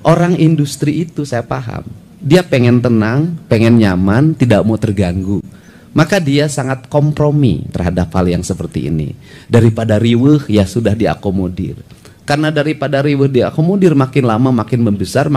Orang industri itu saya paham, dia pengen tenang, pengen nyaman, tidak mau terganggu. Maka dia sangat kompromi terhadap hal yang seperti ini. Daripada riweuh, ya sudah diakomodir. Karena daripada riweuh diakomodir, makin lama makin membesar,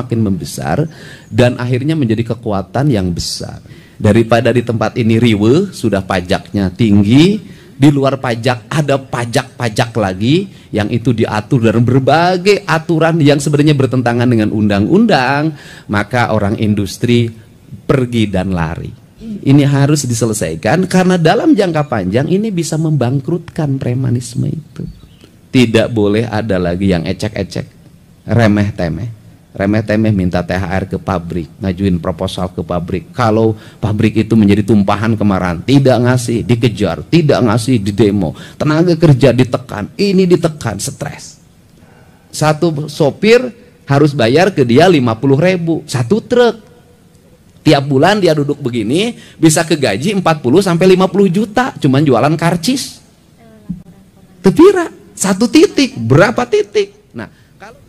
dan akhirnya menjadi kekuatan yang besar. Daripada di tempat ini riweuh, sudah pajaknya tinggi, di luar pajak ada pajak-pajak lagi yang itu diatur dalam berbagai aturan yang sebenarnya bertentangan dengan undang-undang, maka orang industri pergi dan lari. Ini harus diselesaikan karena dalam jangka panjang ini bisa membangkrutkan premanisme itu. Tidak boleh ada lagi yang ecek-ecek, remeh-temeh. Remeh-temeh minta THR ke pabrik, ngajuin proposal ke pabrik. Kalau pabrik itu menjadi tumpahan kemarahan, tidak ngasih, dikejar, tidak ngasih, di demo. Tenaga kerja ditekan, ini ditekan, stres. Satu sopir harus bayar ke dia 50.000, satu truk. Tiap bulan dia duduk begini, bisa kegaji 40 sampai 50 juta, cuman jualan karcis. Tepira, satu titik, berapa titik? Nah, kalau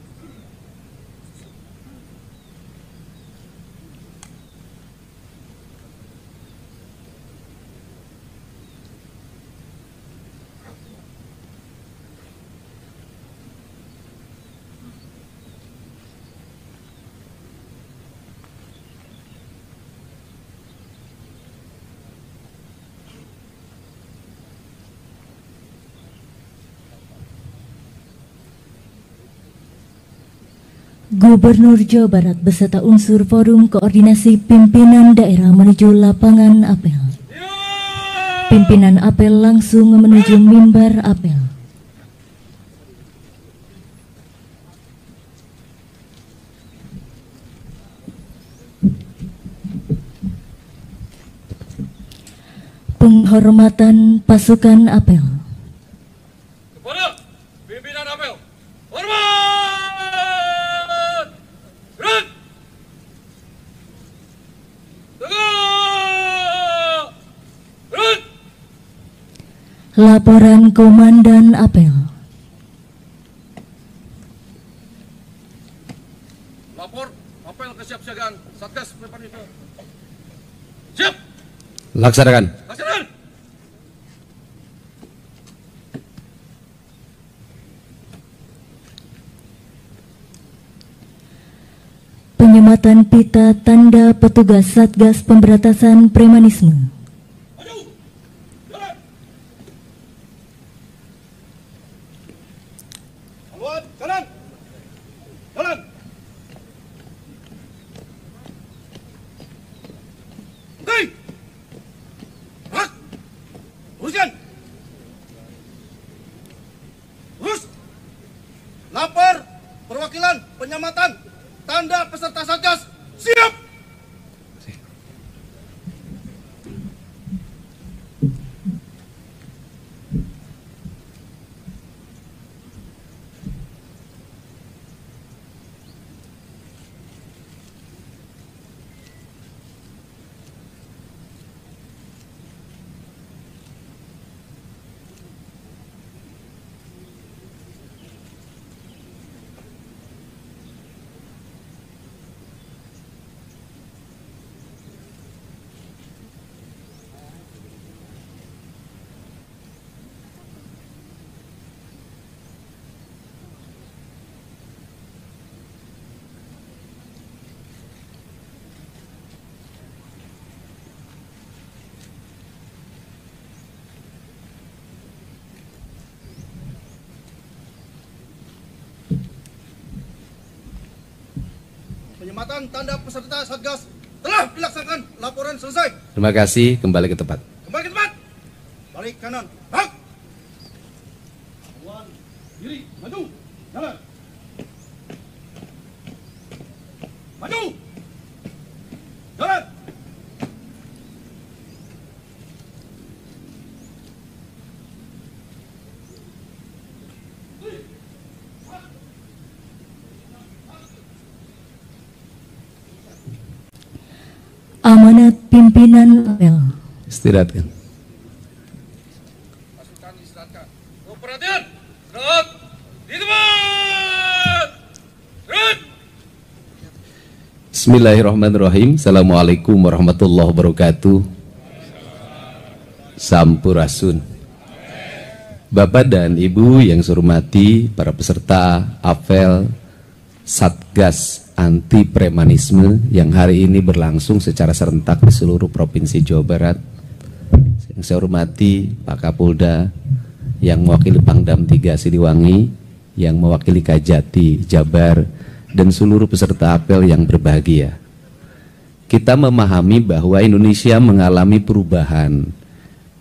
Gubernur Jawa Barat beserta unsur Forum Koordinasi Pimpinan Daerah menuju lapangan apel. Pimpinan apel langsung menuju mimbar apel. Penghormatan pasukan apel. Kepada pimpinan apel, hormat! Gerak! Tegak! Gerak! Laporan Komandan apel. Lapor apel kesiapsiagaan Satgas Premanisme. Siap! laksanakan. Laksanakan! Penyematan pita tanda petugas Satgas Pemberantasan Premanisme. Maju! Jalan! Haluan, jalan! Jalan! Oke! Gerak! Luruskan! Lurus! Lapor perwakilan penyamatan tanda peserta Satgas, siap! Penyematan tanda peserta Satgas telah dilaksanakan. Laporan selesai. Terima kasih, kembali ke tempat. Kembali ke tempat. Balik kanan. Hak. Haluan, diri, maju. Jalan. Maju. Jalan. Amanat pimpinan apel. Istirahatkan. Pasukan istirahatkan. Perhatian. Gerak. Di tempat. Gerak. Bismillahirrahmanirrahim. Assalamualaikum warahmatullahi wabarakatuh. Sampurasun. Bapak dan Ibu yang saya hormati, para peserta apel Satgas Anti Premanisme yang hari ini berlangsung secara serentak di seluruh Provinsi Jawa Barat. Yang saya hormati Pak Kapolda yang mewakili Pangdam 3 Siliwangi, yang mewakili Kajati Jabar, dan seluruh peserta apel yang berbahagia. Kita memahami bahwa Indonesia mengalami perubahan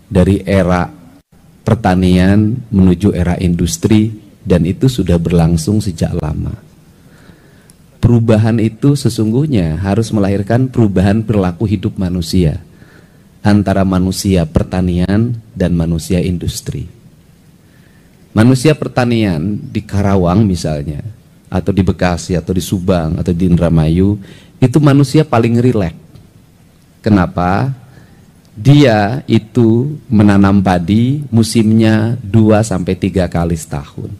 dari era pertanian menuju era industri, dan itu sudah berlangsung sejak lama. Perubahan itu sesungguhnya harus melahirkan perubahan perilaku hidup manusia antara manusia pertanian dan manusia industri. Manusia pertanian di Karawang misalnya, atau di Bekasi, atau di Subang, atau di Indramayu, itu manusia paling rileks. Kenapa? Dia itu menanam padi musimnya 2-3 kali setahun.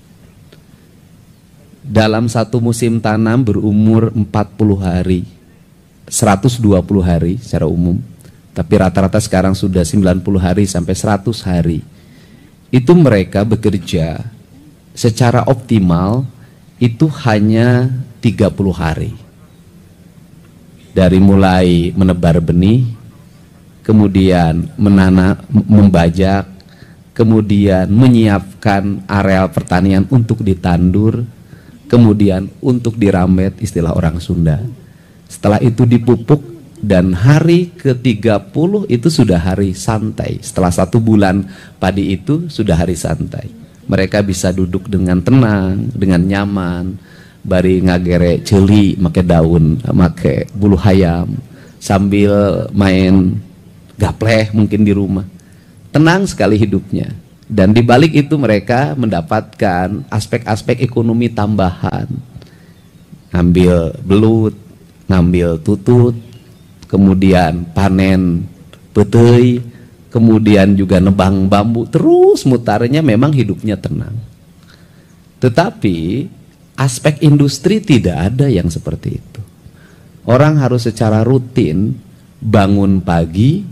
Dalam satu musim tanam berumur 40 hari, 120 hari secara umum, tapi rata-rata sekarang sudah 90 hari sampai 100 hari. Itu mereka bekerja secara optimal itu hanya 30 hari. Dari mulai menebar benih, kemudian menanam, membajak, kemudian menyiapkan areal pertanian untuk ditandur, kemudian untuk diramet, istilah orang Sunda. Setelah itu dipupuk, dan hari ke-30 itu sudah hari santai. Setelah 1 bulan padi itu sudah hari santai. Mereka bisa duduk dengan tenang, dengan nyaman, bari ngagere celi, make daun, make bulu hayam, sambil main gapleh mungkin di rumah. Tenang sekali hidupnya. Dan di balik itu mereka mendapatkan aspek-aspek ekonomi tambahan. Ngambil belut, ngambil tutut, kemudian panen petei, kemudian juga nebang bambu, terus mutarnya, memang hidupnya tenang. Tetapi aspek industri tidak ada yang seperti itu. Orang harus secara rutin bangun pagi,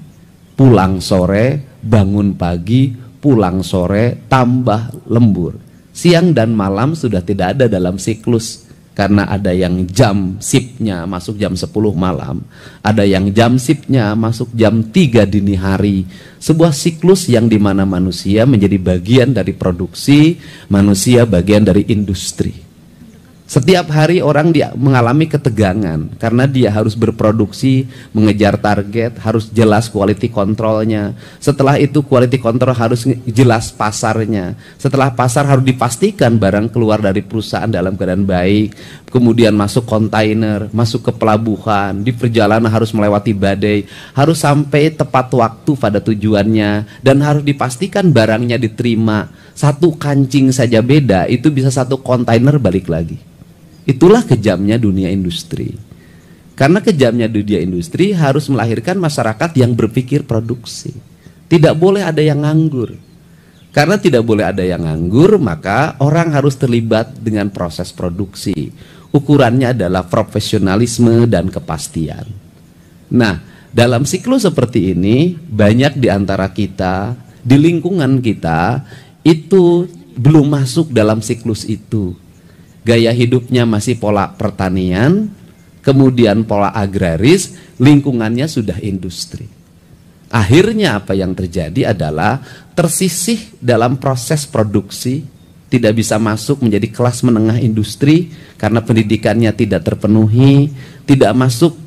pulang sore, bangun pagi, pulang sore, tambah lembur. Siang dan malam sudah tidak ada dalam siklus. Karena ada yang jam shiftnya masuk jam 10 malam, ada yang jam shiftnya masuk jam 3 dini hari. Sebuah siklus yang dimana manusia menjadi bagian dari produksi, manusia bagian dari industri. Setiap hari orang mengalami ketegangan karena dia harus berproduksi, mengejar target, harus jelas quality controlnya. Setelah itu quality control harus jelas pasarnya. Setelah pasar harus dipastikan barang keluar dari perusahaan dalam keadaan baik. Kemudian masuk kontainer, masuk ke pelabuhan, di perjalanan harus melewati badai, harus sampai tepat waktu pada tujuannya, dan harus dipastikan barangnya diterima. Satu kancing saja beda, itu bisa 1 kontainer balik lagi. Itulah kejamnya dunia industri. Karena kejamnya dunia industri harus melahirkan masyarakat yang berpikir produksi. Tidak boleh ada yang nganggur. Karena tidak boleh ada yang nganggur, maka orang harus terlibat dengan proses produksi. Ukurannya adalah profesionalisme dan kepastian. Nah, dalam siklus seperti ini, banyak di antara kita, di lingkungan kita, itu belum masuk dalam siklus itu. Gaya hidupnya masih pola pertanian, kemudian pola agraris, lingkungannya sudah industri. Akhirnya apa yang terjadi adalah tersisih dalam proses produksi, tidak bisa masuk menjadi kelas menengah industri karena pendidikannya tidak terpenuhi, tidak masuk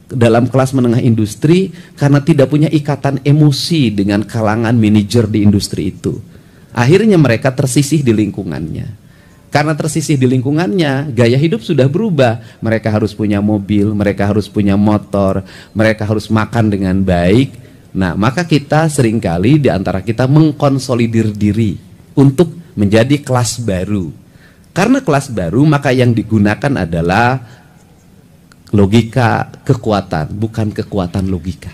dalam kelas menengah industri karena tidak punya ikatan emosi dengan kalangan manajer di industri itu. Akhirnya mereka tersisih di lingkungannya. Karena tersisih di lingkungannya, gaya hidup sudah berubah. Mereka harus punya mobil, mereka harus punya motor, mereka harus makan dengan baik. Nah, maka kita seringkali di antara kita mengkonsolidir diri untuk menjadi kelas baru. Karena kelas baru, maka yang digunakan adalah logika kekuatan, bukan kekuatan logika.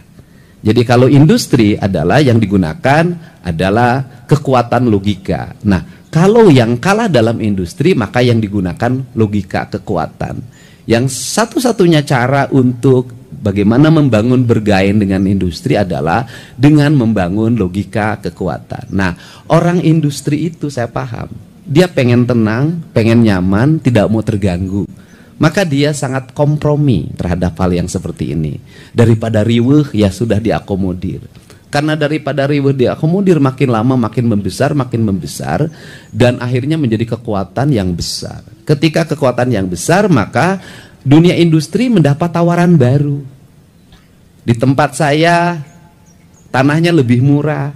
Jadi kalau industri adalah yang digunakan adalah kekuatan logika. Nah, kalau yang kalah dalam industri, maka yang digunakan logika kekuatan. Yang satu-satunya cara untuk bagaimana membangun bergain dengan industri adalah dengan membangun logika kekuatan. Nah, orang industri itu saya paham, dia pengen tenang, pengen nyaman, tidak mau terganggu. Maka dia sangat kompromi terhadap hal yang seperti ini. Daripada riweuh, ya sudah diakomodir. Karena daripada riweuh diakomodir, makin lama makin membesar, dan akhirnya menjadi kekuatan yang besar. Ketika kekuatan yang besar, maka dunia industri mendapat tawaran baru. Di tempat saya, tanahnya lebih murah,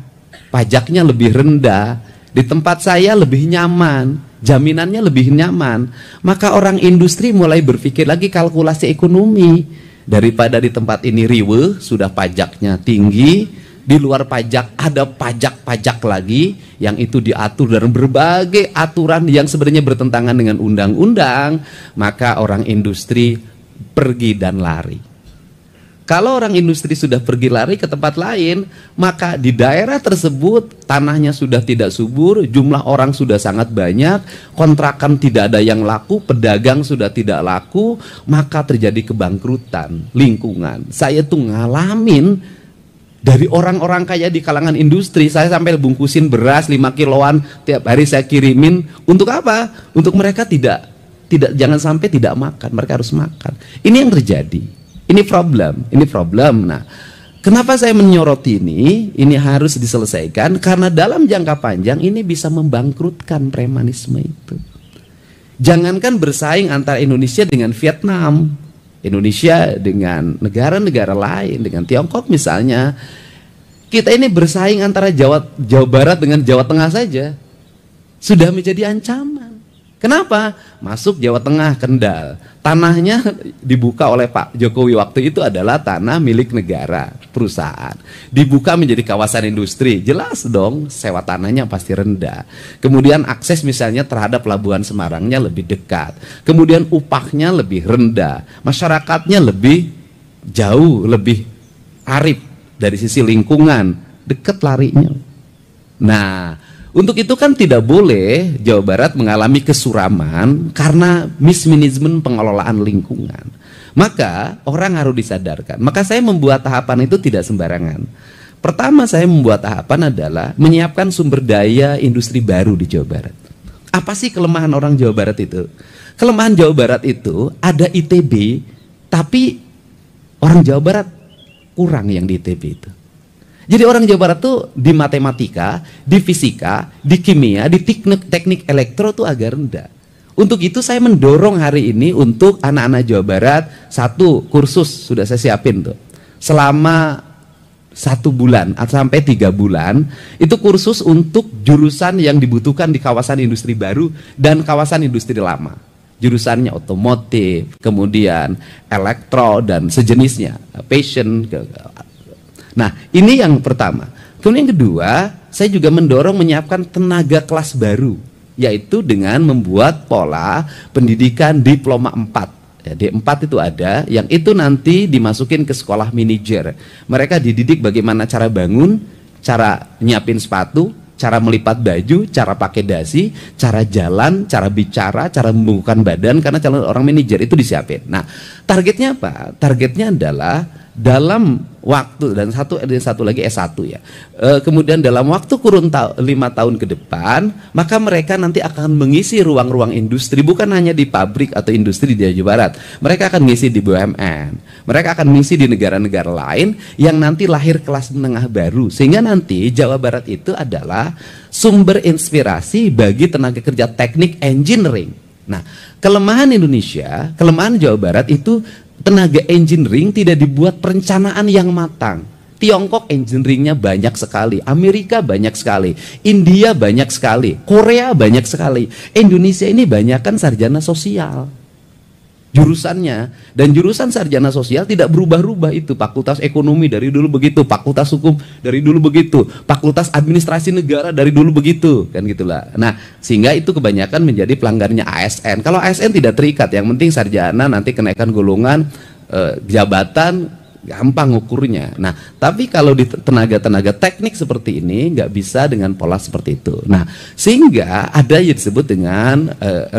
pajaknya lebih rendah. Di tempat saya lebih nyaman, jaminannya lebih nyaman. Maka orang industri mulai berpikir lagi kalkulasi ekonomi. Daripada di tempat ini riweuh, sudah pajaknya tinggi, di luar pajak ada pajak-pajak lagi yang itu diatur dalam berbagai aturan yang sebenarnya bertentangan dengan undang-undang, maka orang industri pergi dan lari. Kalau orang industri sudah pergi lari ke tempat lain, maka di daerah tersebut tanahnya sudah tidak subur, jumlah orang sudah sangat banyak, kontrakan tidak ada yang laku, pedagang sudah tidak laku, maka terjadi kebangkrutan lingkungan. Saya tuh ngalamin dari orang-orang kaya di kalangan industri, saya sampai bungkusin beras 5 kiloan tiap hari saya kirimin. Untuk apa? Untuk mereka tidak jangan sampai tidak makan, mereka harus makan. Ini yang terjadi. Ini problem. Nah, kenapa saya menyoroti ini? Ini harus diselesaikan karena dalam jangka panjang ini bisa membangkrutkan premanisme itu. Jangankan bersaing antara Indonesia dengan Vietnam, Indonesia dengan negara-negara lain, dengan Tiongkok misalnya, kita ini bersaing antara Jawa Barat dengan Jawa Tengah saja sudah menjadi ancaman. Kenapa? Masuk Jawa Tengah, Kendal, tanahnya dibuka oleh Pak Jokowi waktu itu adalah tanah milik negara, perusahaan, dibuka menjadi kawasan industri, jelas dong sewa tanahnya pasti rendah. Kemudian akses misalnya terhadap Pelabuhan Semarangnya lebih dekat, kemudian upahnya lebih rendah, masyarakatnya lebih jauh, lebih arif dari sisi lingkungan, dekat larinya. Nah, untuk itu kan tidak boleh Jawa Barat mengalami kesuraman karena mismanagement pengelolaan lingkungan. Maka orang harus disadarkan. Maka saya membuat tahapan itu tidak sembarangan. Pertama saya membuat tahapan adalah menyiapkan sumber daya industri baru di Jawa Barat. Apa sih kelemahan orang Jawa Barat itu? Kelemahan Jawa Barat itu ada ITB, tapi orang Jawa Barat kurang yang di ITB itu. Jadi orang Jawa Barat tuh di matematika, di fisika, di kimia, di teknik elektro tuh agak rendah. Untuk itu saya mendorong hari ini untuk anak-anak Jawa Barat, satu kursus sudah saya siapin tuh. Selama 1 bulan sampai 3 bulan, itu kursus untuk jurusan yang dibutuhkan di kawasan industri baru dan kawasan industri lama. Jurusannya otomotif, kemudian elektro dan sejenisnya, fashion. Nah, ini yang pertama. Kemudian yang kedua, saya juga mendorong menyiapkan tenaga kelas baru, yaitu dengan membuat pola pendidikan diploma 4. Ya, D4 itu ada, yang itu nanti dimasukin ke sekolah manajer. Mereka dididik bagaimana cara bangun, cara nyiapin sepatu, cara melipat baju, cara pakai dasi, cara jalan, cara bicara, cara membungkukkan badan, karena calon orang manajer itu disiapin. Nah, targetnya apa? Targetnya adalah dalam waktu, dan satu lagi S1 ya. Kemudian dalam waktu kurun 5 tahun ke depan, maka mereka nanti akan mengisi ruang-ruang industri, bukan hanya di pabrik atau industri di Jawa Barat. Mereka akan mengisi di BUMN. Mereka akan mengisi di negara-negara lain yang nanti lahir kelas menengah baru. Sehingga nanti Jawa Barat itu adalah sumber inspirasi bagi tenaga kerja teknik engineering. Nah, kelemahan Indonesia, kelemahan Jawa Barat itu tenaga engineering tidak dibuat perencanaan yang matang. Tiongkok engineeringnya banyak sekali, Amerika banyak sekali, India banyak sekali, Korea banyak sekali. Indonesia ini banyak kan sarjana sosial jurusannya, dan jurusan sarjana sosial tidak berubah-ubah itu. Fakultas ekonomi dari dulu begitu, fakultas hukum dari dulu begitu, fakultas administrasi negara dari dulu begitu, kan gitulah. Nah, sehingga itu kebanyakan menjadi pelanggarnya ASN. Kalau ASN tidak terikat, yang penting sarjana, nanti kenaikan golongan jabatan gampang ukurnya. Nah, tapi kalau di tenaga-tenaga teknik seperti ini nggak bisa dengan pola seperti itu. Nah, sehingga ada yang disebut dengan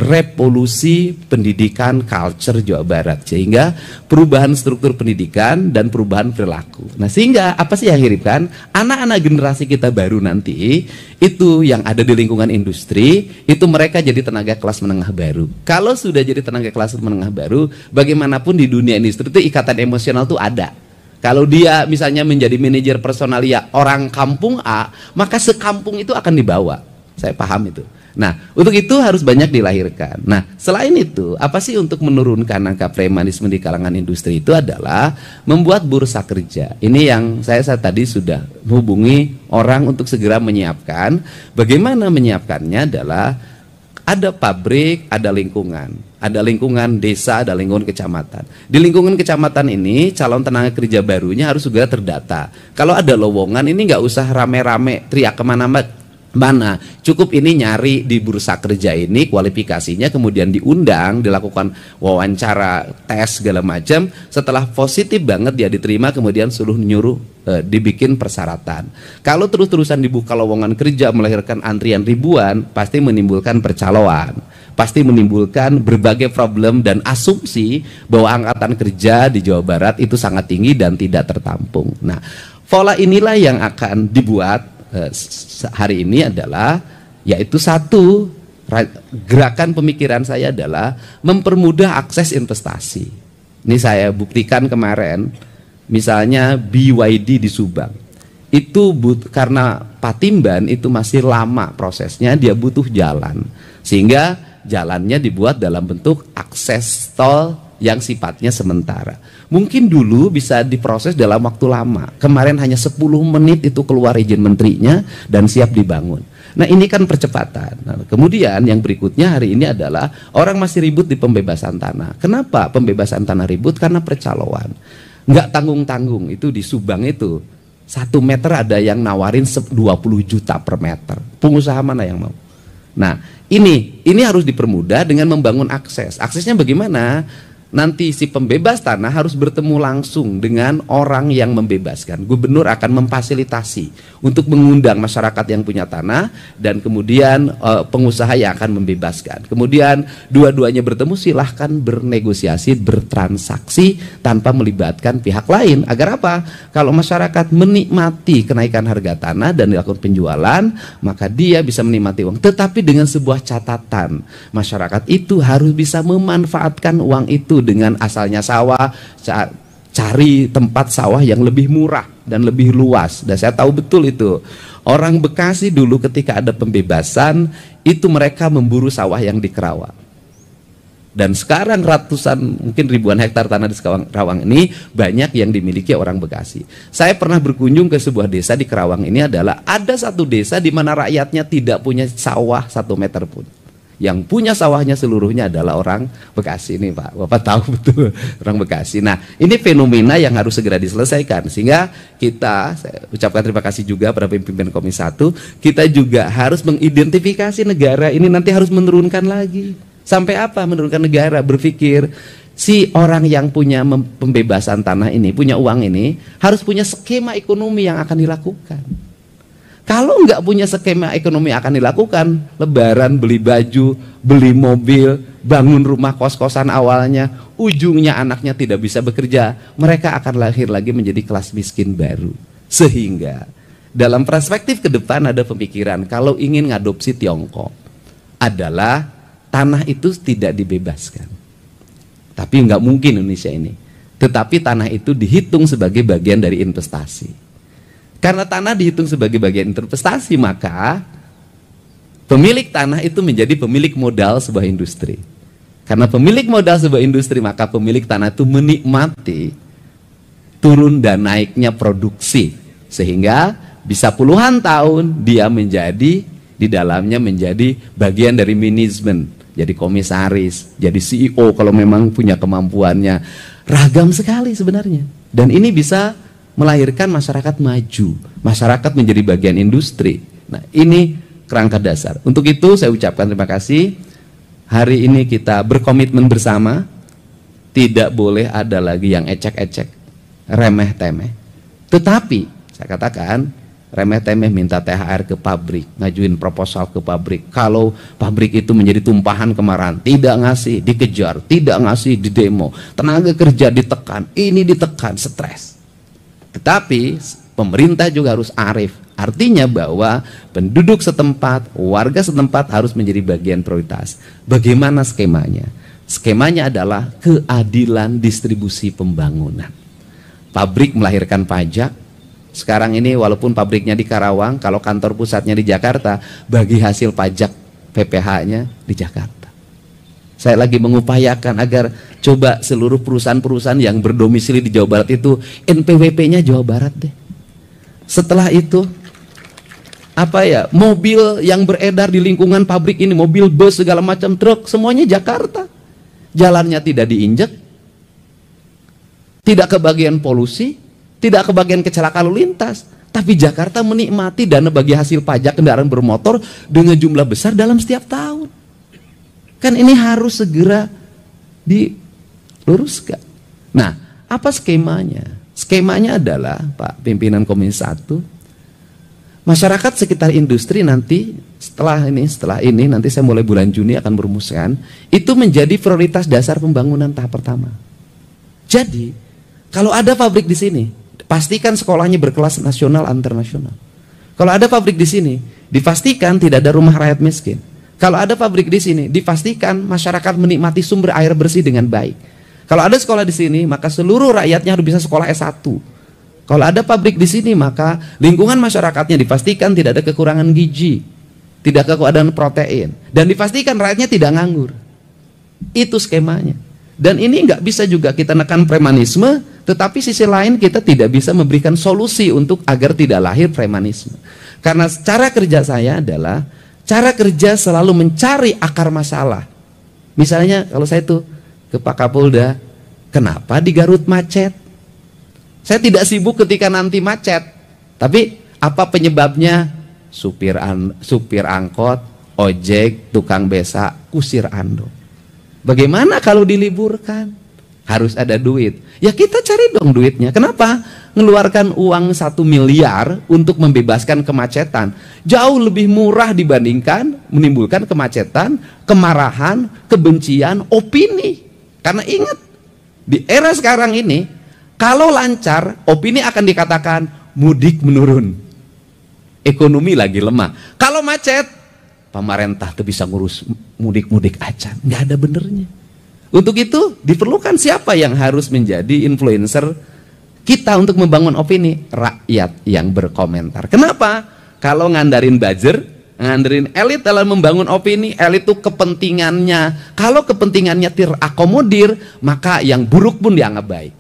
revolusi pendidikan culture Jawa Barat, sehingga perubahan struktur pendidikan dan perubahan perilaku. Nah, sehingga apa sih yang hiripkan anak-anak generasi kita baru nanti itu yang ada di lingkungan industri, itu mereka jadi tenaga kelas menengah baru. Kalau sudah jadi tenaga kelas menengah baru, bagaimanapun di dunia industri itu ikatan emosional tuh ada. Kalau dia misalnya menjadi manajer personalia orang kampung A, maka sekampung itu akan dibawa. Saya paham itu. Nah, untuk itu harus banyak dilahirkan. Nah, selain itu, apa sih untuk menurunkan angka premanisme di kalangan industri itu adalah membuat bursa kerja. Ini yang saya tadi sudah menghubungi orang untuk segera menyiapkan. Bagaimana menyiapkannya adalah ada pabrik, ada lingkungan desa, ada lingkungan kecamatan. Di lingkungan kecamatan ini calon tenaga kerja barunya harus segera terdata. Kalau ada lowongan ini nggak usah rame-rame teriak kemana-mana, cukup ini nyari di bursa kerja ini kualifikasinya, kemudian diundang, dilakukan wawancara, tes segala macam. Setelah positif banget dia diterima, kemudian suruh nyuruh dibikin persyaratan. Kalau terus-terusan dibuka lowongan kerja melahirkan antrian ribuan, pasti menimbulkan percaloan, pasti menimbulkan berbagai problem dan asumsi bahwa angkatan kerja di Jawa Barat itu sangat tinggi dan tidak tertampung. Nah, pola inilah yang akan dibuat hari ini adalah, yaitu satu, gerakan pemikiran saya adalah mempermudah akses investasi. Ini saya buktikan kemarin, misalnya BYD di Subang. Itu karena Patimban itu masih lama prosesnya, dia butuh jalan. Sehingga jalannya dibuat dalam bentuk akses tol yang sifatnya sementara. Mungkin dulu bisa diproses dalam waktu lama. Kemarin hanya 10 menit itu keluar izin menterinya dan siap dibangun. Nah, ini kan percepatan. Nah, kemudian yang berikutnya hari ini adalah orang masih ribut di pembebasan tanah. Kenapa pembebasan tanah ribut? Karena percaloan. Nggak tanggung-tanggung. Itu di Subang itu 1 meter ada yang nawarin 20 juta per meter. Pengusaha mana yang mau? Nah, ini harus dipermudah dengan membangun akses. Aksesnya bagaimana? Nanti si pembebas tanah harus bertemu langsung dengan orang yang membebaskan. Gubernur akan memfasilitasi untuk mengundang masyarakat yang punya tanah, dan kemudian pengusaha yang akan membebaskan. Kemudian dua-duanya bertemu, silahkan bernegosiasi, bertransaksi tanpa melibatkan pihak lain. Agar apa? Kalau masyarakat menikmati kenaikan harga tanah dan dilakukan penjualan, maka dia bisa menikmati uang. Tetapi dengan sebuah catatan, masyarakat itu harus bisa memanfaatkan uang itu dengan asalnya sawah, cari tempat sawah yang lebih murah dan lebih luas. Dan saya tahu betul itu. Orang Bekasi dulu ketika ada pembebasan, itu mereka memburu sawah yang di Kerawang. Dan sekarang ratusan, mungkin ribuan hektar tanah di Kerawang ini banyak yang dimiliki orang Bekasi. Saya pernah berkunjung ke sebuah desa di Kerawang ini, adalah ada satu desa di mana rakyatnya tidak punya sawah 1 meter pun. Yang punya sawahnya seluruhnya adalah orang Bekasi ini, Pak. Bapak tahu betul, orang Bekasi. Nah, ini fenomena yang harus segera diselesaikan. Sehingga saya ucapkan terima kasih juga pada pimpinan Komisi 1. Kita juga harus mengidentifikasi negara ini nanti harus menurunkan lagi. Sampai apa menurunkan negara? Berpikir si orang yang punya pembebasan tanah ini, punya uang ini, harus punya skema ekonomi yang akan dilakukan. Kalau nggak punya skema ekonomi akan dilakukan, lebaran beli baju, beli mobil, bangun rumah kos-kosan awalnya, ujungnya anaknya tidak bisa bekerja, mereka akan lahir lagi menjadi kelas miskin baru. Sehingga dalam perspektif ke depan ada pemikiran kalau ingin ngadopsi Tiongkok adalah tanah itu tidak dibebaskan. Tapi nggak mungkin Indonesia ini. Tetapi tanah itu dihitung sebagai bagian dari investasi. Karena tanah dihitung sebagai bagian investasi, maka pemilik tanah itu menjadi pemilik modal sebuah industri. Karena pemilik modal sebuah industri, maka pemilik tanah itu menikmati turun dan naiknya produksi. Sehingga bisa puluhan tahun dia menjadi, di dalamnya menjadi bagian dari manajemen, jadi komisaris, jadi CEO kalau memang punya kemampuannya. Ragam sekali sebenarnya. Dan ini bisa melahirkan masyarakat maju, masyarakat menjadi bagian industri. Nah, ini kerangka dasar. Untuk itu saya ucapkan terima kasih. Hari ini kita berkomitmen bersama, tidak boleh ada lagi yang ecek-ecek. remeh-temeh. Tetapi saya katakan remeh-temeh minta THR ke pabrik, ngajuin proposal ke pabrik. Kalau pabrik itu menjadi tumpahan kemarahan, tidak ngasih, dikejar, tidak ngasih, di demo, tenaga kerja ditekan, ini ditekan, stres. Tetapi pemerintah juga harus arif. Artinya bahwa penduduk setempat, warga setempat harus menjadi bagian prioritas. Bagaimana skemanya? Skemanya adalah keadilan distribusi pembangunan. Pabrik melahirkan pajak. Sekarang ini walaupun pabriknya di Karawang, kalau kantor pusatnya di Jakarta, bagi hasil pajak PPH-nya di Jakarta. Saya lagi mengupayakan agar coba seluruh perusahaan-perusahaan yang berdomisili di Jawa Barat itu NPWP-nya Jawa Barat deh. Setelah itu mobil yang beredar di lingkungan pabrik ini, mobil bus segala macam, truk, semuanya Jakarta. Jalannya tidak diinjek, tidak kebagian polusi, tidak kebagian kecelakaan lalu lintas, tapi Jakarta menikmati dana bagi hasil pajak kendaraan bermotor dengan jumlah besar dalam setiap tahun. Kan ini harus segera diluruskan. Nah, apa skemanya? Skemanya adalah, Pak Pimpinan Komisi 1, masyarakat sekitar industri nanti setelah ini nanti saya mulai bulan Juni akan merumuskan, itu menjadi prioritas dasar pembangunan tahap pertama. Jadi, kalau ada pabrik di sini, pastikan sekolahnya berkelas nasional internasional. Kalau ada pabrik di sini, dipastikan tidak ada rumah rakyat miskin. Kalau ada pabrik di sini, dipastikan masyarakat menikmati sumber air bersih dengan baik. Kalau ada sekolah di sini, maka seluruh rakyatnya harus bisa sekolah S1. Kalau ada pabrik di sini, maka lingkungan masyarakatnya dipastikan tidak ada kekurangan gizi, tidak kekurangan protein, dan dipastikan rakyatnya tidak nganggur. Itu skemanya. Dan ini nggak bisa juga kita nekan premanisme, tetapi sisi lain kita tidak bisa memberikan solusi untuk agar tidak lahir premanisme. Karena cara kerja saya adalah cara kerja selalu mencari akar masalah. Misalnya kalau saya tuh ke Pak Kapolda, kenapa di Garut macet? Saya tidak sibuk ketika nanti macet, tapi apa penyebabnya? Supir angkot, ojek, tukang besak, kusir ando. Bagaimana kalau diliburkan? Harus ada duit. Ya kita cari dong duitnya. Kenapa? Ngeluarkan uang 1 miliar untuk membebaskan kemacetan. Jauh lebih murah dibandingkan menimbulkan kemacetan, kemarahan, kebencian, opini. Karena ingat, di era sekarang ini, kalau lancar, opini akan dikatakan mudik menurun. Ekonomi lagi lemah. Kalau macet, pemerintah tuh bisa ngurus mudik-mudik aja, nggak ada benernya. Untuk itu diperlukan siapa yang harus menjadi influencer kita untuk membangun opini? Rakyat yang berkomentar. Kenapa? Kalau ngandarin buzzer, ngandarin elit dalam membangun opini, elit itu kepentingannya. Kalau kepentingannya terakomodir, maka yang buruk pun dianggap baik.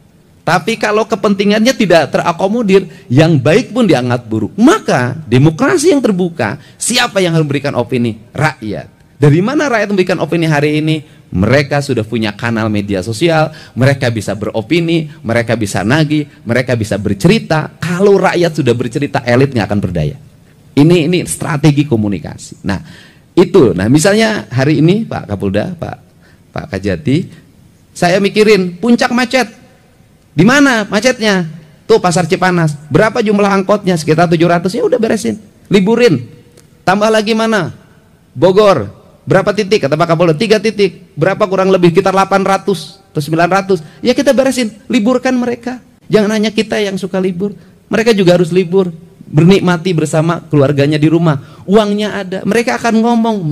Tapi kalau kepentingannya tidak terakomodir, yang baik pun dianggap buruk. Maka demokrasi yang terbuka, siapa yang harus memberikan opini? Rakyat. Dari mana rakyat memberikan opini hari ini? Mereka sudah punya kanal media sosial, mereka bisa beropini, mereka bisa nagih, mereka bisa bercerita. Kalau rakyat sudah bercerita, elit nggak akan berdaya. Ini strategi komunikasi. Nah itu, misalnya hari ini Pak Kapolda, Pak Kajati, saya mikirin puncak macet. Di mana macetnya? Tuh Pasar Cipanas. Berapa jumlah angkotnya? Sekitar 700. Ya udah beresin, liburin. Tambah lagi mana? Bogor. Berapa titik? Kata Pak Kapolda 3 titik. Berapa kurang lebih? Sekitar 800 atau 900. Ya kita beresin, liburkan mereka. Jangan hanya kita yang suka libur. Mereka juga harus libur, bernikmati bersama keluarganya di rumah. Uangnya ada. Mereka akan ngomong,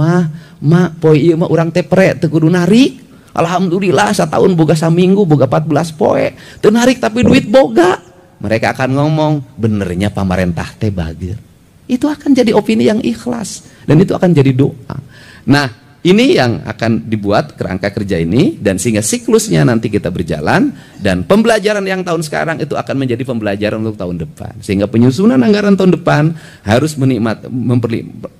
poi ieu mah urang teh pre teu kudu narik. Alhamdulillah setahun boga saminggu, boga 14 poe. Teu narik tapi duit boga. Mereka akan ngomong, benernya pemerintah teh bagir. Itu akan jadi opini yang ikhlas dan itu akan jadi doa. Nah, ini yang akan dibuat kerangka kerja ini, dan sehingga siklusnya nanti kita berjalan, dan pembelajaran yang tahun sekarang itu akan menjadi pembelajaran untuk tahun depan. Sehingga penyusunan anggaran tahun depan harus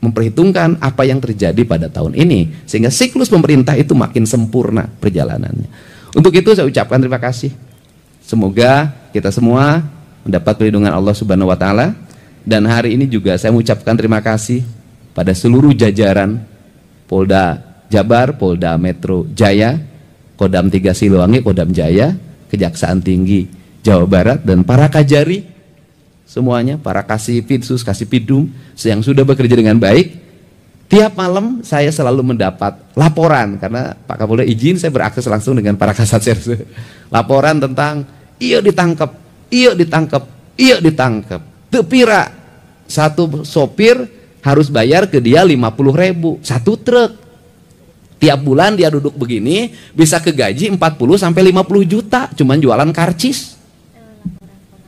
memperhitungkan apa yang terjadi pada tahun ini, sehingga siklus pemerintah itu makin sempurna perjalanannya. Untuk itu saya ucapkan terima kasih. Semoga kita semua mendapat perlindungan Allah Subhanahu wa taala, dan hari ini juga saya mengucapkan terima kasih pada seluruh jajaran Polda Jabar, Polda Metro Jaya, Kodam 3 Siliwangi, Kodam Jaya, Kejaksaan Tinggi Jawa Barat dan para kajari semuanya, para kasih Pitsus, kasih Pidum yang sudah bekerja dengan baik. Tiap malam saya selalu mendapat laporan, karena Pak Kapolda izin saya berakses langsung dengan para kasat serse. Laporan tentang iyo ditangkap, iyo ditangkap, iyo ditangkap. Tepira satu sopir harus bayar ke dia 50.000 satu truk. Tiap bulan dia duduk begini bisa kegaji 40 sampai 50 juta cuman jualan karcis.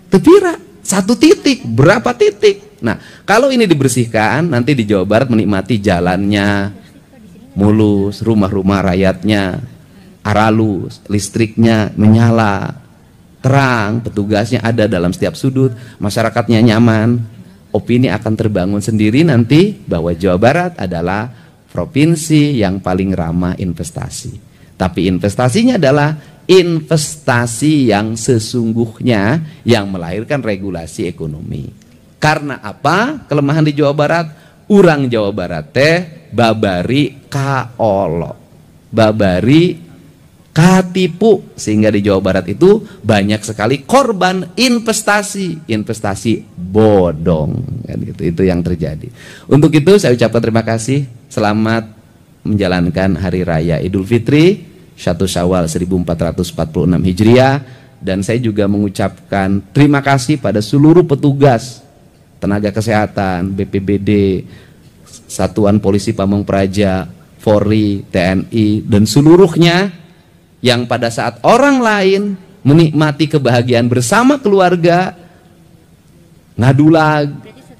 Tepira satu titik, berapa titik? Nah, kalau ini dibersihkan, nanti di Jawa Barat menikmati jalannya mulus, rumah-rumah rakyatnya aralus, listriknya menyala, terang, petugasnya ada dalam setiap sudut, masyarakatnya nyaman, opini akan terbangun sendiri nanti bahwa Jawa Barat adalah provinsi yang paling ramah investasi. Tapi investasinya adalah investasi yang sesungguhnya yang melahirkan regulasi ekonomi. Karena apa? Kelemahan di Jawa Barat, urang Jawa Barat teh babari kaolo, babari katipu, sehingga di Jawa Barat itu banyak sekali korban investasi bodong, kan gitu. Itu yang terjadi. Untuk itu saya ucapkan terima kasih. Selamat menjalankan Hari Raya Idul Fitri 1 Syawal 1446 Hijriah, dan saya juga mengucapkan terima kasih pada seluruh petugas tenaga kesehatan, BPBD, Satuan Polisi Pamong Praja, Polri, TNI, dan seluruhnya yang pada saat orang lain menikmati kebahagiaan bersama keluarga, ngadulag,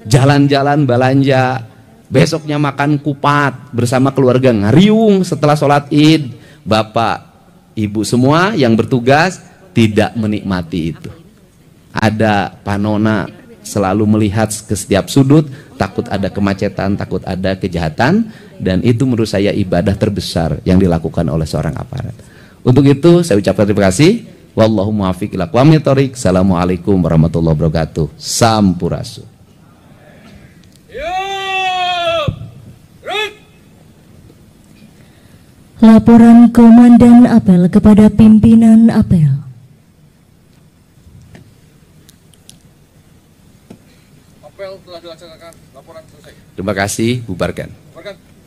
jalan-jalan belanja, besoknya makan kupat bersama keluarga, ngariung setelah sholat id, bapak, ibu semua yang bertugas tidak menikmati itu. Ada panona selalu melihat ke setiap sudut, takut ada kemacetan, takut ada kejahatan, dan itu menurut saya ibadah terbesar yang dilakukan oleh seorang aparat. Untuk itu saya ucapkan terima kasih. Wallahu muwaffiq ila aqwamit thoriq. Assalamualaikum warahmatullahi wabarakatuh. Sampurasun. Laporan Komandan Apel kepada Pimpinan Apel. Apel telah dilaksanakan, laporan selesai. Terima kasih, bubarkan. Bubarkan.